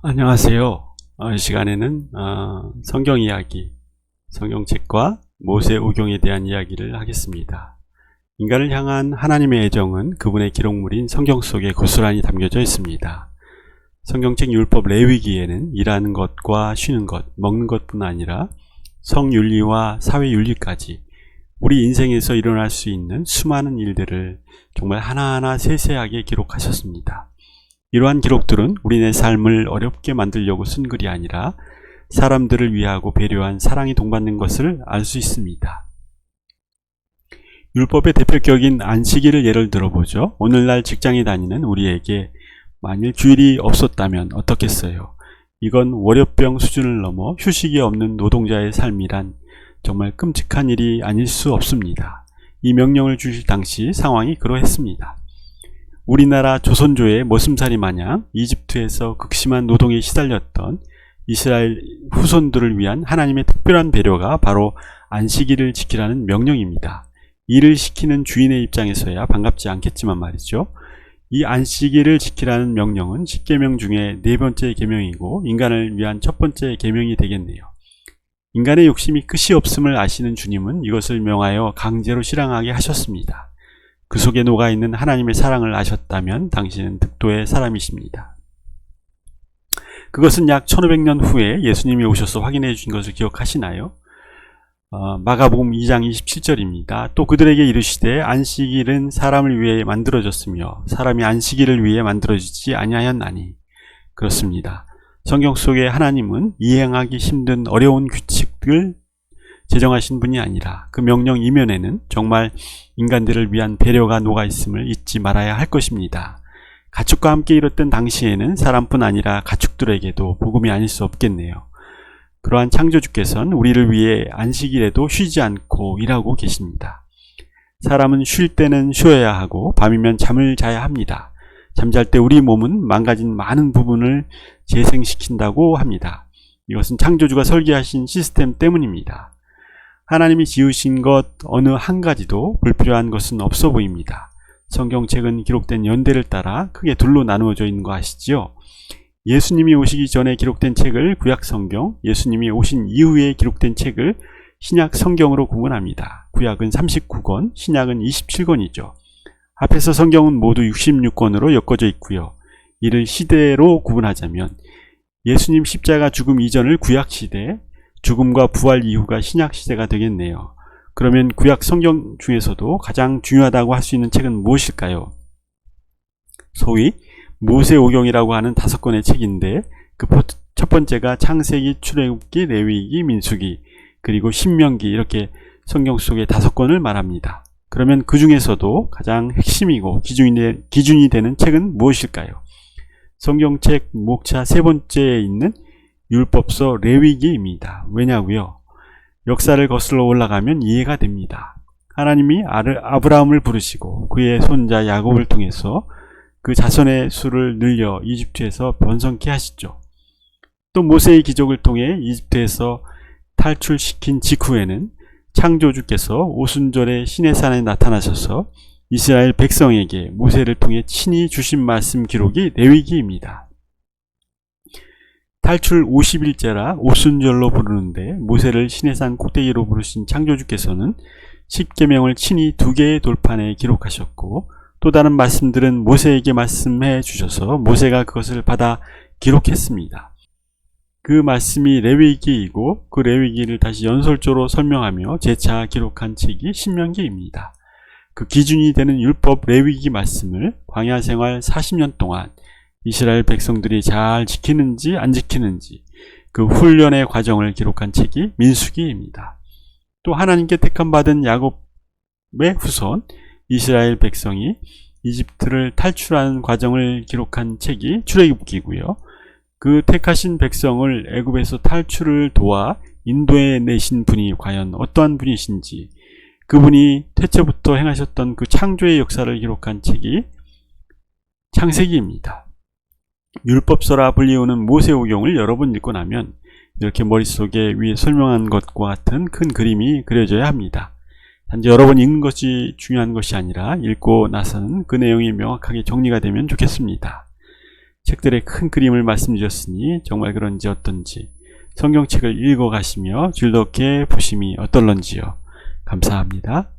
안녕하세요. 이 시간에는 성경 이야기, 성경책과 모세오경에 대한 이야기를 하겠습니다. 인간을 향한 하나님의 애정은 그분의 기록물인 성경 속에 고스란히 담겨져 있습니다. 성경책 율법 레위기에는 일하는 것과 쉬는 것, 먹는 것뿐 아니라 성윤리와 사회윤리까지 우리 인생에서 일어날 수 있는 수많은 일들을 정말 하나하나 세세하게 기록하셨습니다. 이러한 기록들은 우리네 삶을 어렵게 만들려고 쓴 글이 아니라 사람들을 위하고 배려한 사랑이 동받는 것을 알 수 있습니다. 율법의 대표격인 안식일을 예를 들어보죠. 오늘날 직장에 다니는 우리에게 만일 주일이 없었다면 어떻겠어요? 이건 월요병 수준을 넘어 휴식이 없는 노동자의 삶이란 정말 끔찍한 일이 아닐 수 없습니다. 이 명령을 주실 당시 상황이 그러했습니다. 우리나라 조선조의 머슴살이 마냥 이집트에서 극심한 노동에 시달렸던 이스라엘 후손들을 위한 하나님의 특별한 배려가 바로 안식일을 지키라는 명령입니다. 일을 시키는 주인의 입장에서야 반갑지 않겠지만 말이죠. 이 안식일을 지키라는 명령은 10계명 중에 네 번째 계명이고 인간을 위한 첫 번째 계명이 되겠네요. 인간의 욕심이 끝이 없음을 아시는 주님은 이것을 명하여 강제로 실행하게 하셨습니다. 그 속에 녹아있는 하나님의 사랑을 아셨다면 당신은 득도의 사람이십니다. 그것은 약 1500년 후에 예수님이 오셔서 확인해 주신 것을 기억하시나요? 마가복음 2장 27절입니다. 또 그들에게 이르시되 안식일은 사람을 위해 만들어졌으며 사람이 안식일을 위해 만들어지지 아니하였나니. 그렇습니다. 성경 속에 하나님은 이행하기 힘든 어려운 규칙을 제정하신 분이 아니라 그 명령 이면에는 정말 인간들을 위한 배려가 녹아있음을 잊지 말아야 할 것입니다. 가축과 함께 일었던 당시에는 사람뿐 아니라 가축들에게도 복음이 아닐 수 없겠네요. 그러한 창조주께서는 우리를 위해 안식일에도 쉬지 않고 일하고 계십니다. 사람은 쉴 때는 쉬어야 하고 밤이면 잠을 자야 합니다. 잠잘 때 우리 몸은 망가진 많은 부분을 재생시킨다고 합니다. 이것은 창조주가 설계하신 시스템 때문입니다. 하나님이 지으신 것 어느 한 가지도 불필요한 것은 없어 보입니다. 성경책은 기록된 연대를 따라 크게 둘로 나누어져 있는 거 아시지요? 예수님이 오시기 전에 기록된 책을 구약성경, 예수님이 오신 이후에 기록된 책을 신약성경으로 구분합니다. 구약은 39권, 신약은 27권이죠. 앞에서 성경은 모두 66권으로 엮어져 있고요. 이를 시대로 구분하자면 예수님 십자가 죽음 이전을 구약시대, 죽음과 부활 이후가 신약시대가 되겠네요. 그러면 구약 성경 중에서도 가장 중요하다고 할 수 있는 책은 무엇일까요? 소위 모세오경이라고 하는 5권의 책인데 그 첫 번째가 창세기, 출애굽기, 레위기, 민수기, 그리고 신명기 이렇게 성경 속에 5권을 말합니다. 그러면 그 중에서도 가장 핵심이고 기준이 되는 책은 무엇일까요? 성경책 목차 세 번째에 있는 율법서 레위기입니다. 왜냐고요? 역사를 거슬러 올라가면 이해가 됩니다. 하나님이 아브라함을 부르시고 그의 손자 야곱을 통해서 그 자손의 수를 늘려 이집트에서 번성케 하시죠. 또 모세의 기적을 통해 이집트에서 탈출시킨 직후에는 창조주께서 오순절에 시내산에 나타나셔서 이스라엘 백성에게 모세를 통해 친히 주신 말씀 기록이 레위기입니다. 탈출 50일째라 오순절로 부르는데 모세를 시내산 꼭대기로 부르신 창조주께서는 10계명을 친히 2개의 돌판에 기록하셨고 또 다른 말씀들은 모세에게 말씀해 주셔서 모세가 그것을 받아 기록했습니다. 그 말씀이 레위기이고 그 레위기를 다시 연설조로 설명하며 재차 기록한 책이 신명기입니다. 그 기준이 되는 율법 레위기 말씀을 광야 생활 40년 동안 이스라엘 백성들이 잘 지키는지 안 지키는지 그 훈련의 과정을 기록한 책이 민수기입니다. 또 하나님께 택함받은 야곱의 후손 이스라엘 백성이 이집트를 탈출하는 과정을 기록한 책이 출애굽기고요. 그 택하신 백성을 애굽에서 탈출을 도와 인도에 내신 분이 과연 어떠한 분이신지 그분이 태초부터 행하셨던 그 창조의 역사를 기록한 책이 창세기입니다. 율법서라 불리우는 모세오경을 여러 번 읽고 나면 이렇게 머릿속에 위에 설명한 것과 같은 큰 그림이 그려져야 합니다. 단지 여러 번 읽는 것이 중요한 것이 아니라 읽고 나서는 그 내용이 명확하게 정리가 되면 좋겠습니다. 책들의 큰 그림을 말씀드렸으니 정말 그런지 어떤지 성경책을 읽어 가시며 즐겁게 보심이 어떨런지요. 감사합니다.